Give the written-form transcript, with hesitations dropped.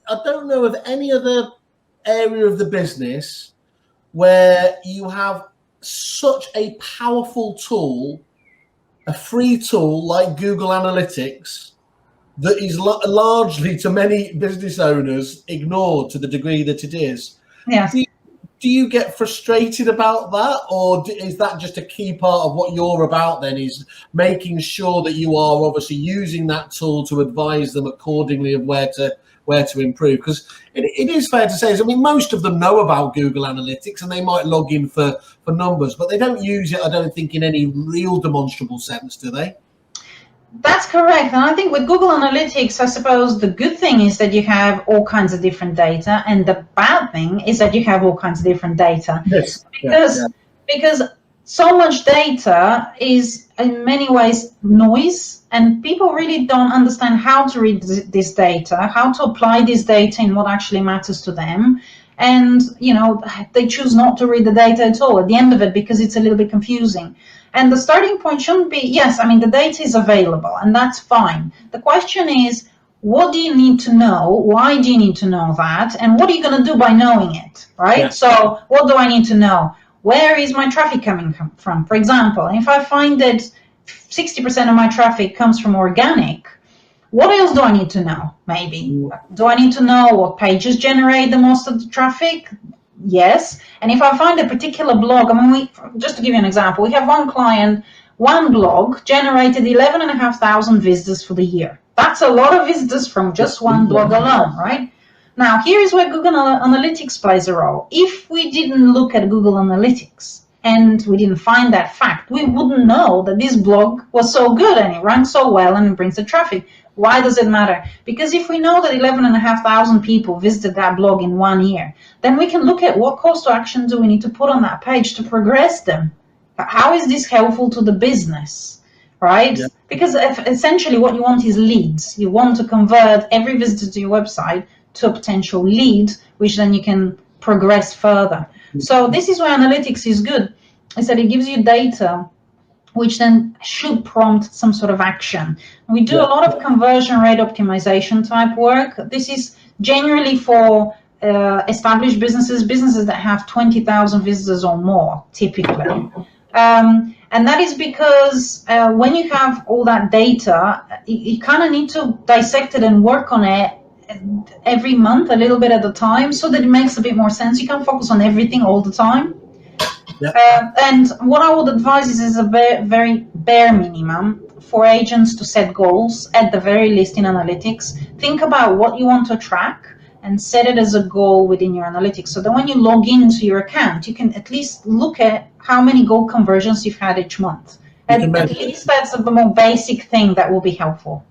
I don't know of any other area of the business where you have such a powerful tool, a free tool like Google Analytics, that is largely, to many business owners, ignored to the degree that it is. Yeah. Do you get frustrated about that, or is that just a key part of what you're about then, is making sure that you are obviously using that tool to advise them accordingly of where to improve? Because it is fair to say, I mean, most of them know about Google Analytics and they might log in for numbers, but they don't use it, I don't think, in any real demonstrable sense, do they? That's correct. And I think with Google Analytics, I suppose the good thing is that you have all kinds of different data, and the bad thing is that you have all kinds of different data. Yes. Because so much data is in many ways noise, and people really don't understand how to read this data, how to apply this data in what actually matters to them. And, you know, they choose not to read the data at all at the end of it because it's a little bit confusing. And the starting point shouldn't be, yes, I mean, the data is available and that's fine. The question is, what do you need to know? Why do you need to know that? And what are you going to do by knowing it, right? Yeah. So what do I need to know? Where is my traffic coming from? For example, if I find that 60% of my traffic comes from organic, what else do I need to know? Maybe. Do I need to know what pages generate the most of the traffic? Yes. And if I find a particular blog, I mean, just to give you an example, we have one client, one blog generated 11,500 visitors for the year. That's a lot of visitors from just one blog alone, right? Now, here is where Google Analytics plays a role. If we didn't look at Google Analytics and we didn't find that fact, we wouldn't know that this blog was so good and it ranks so well and it brings the traffic. Why does it matter? Because if we know that 11,500 people visited that blog in 1 year, then we can look at what calls to action do we need to put on that page to progress them. How is this helpful to the business, right? Yeah. Because essentially what you want is leads. You want to convert every visitor to your website to a potential lead, which then you can progress further. So this is why analytics is good, is that it gives you data which then should prompt some sort of action. We do a lot of conversion rate optimization type work. This is generally for established businesses that have 20,000 visitors or more, typically. And that is because when you have all that data, you kind of need to dissect it and work on it every month, a little bit at a time, so that it makes a bit more sense. You can't focus on everything all the time. Yeah. And what I would advise is a very bare minimum for agents to set goals, at the very least in analytics. Think about what you want to track and set it as a goal within your analytics, so that when you log into your account, you can at least look at how many goal conversions you've had each month. At least that's the more basic thing that will be helpful.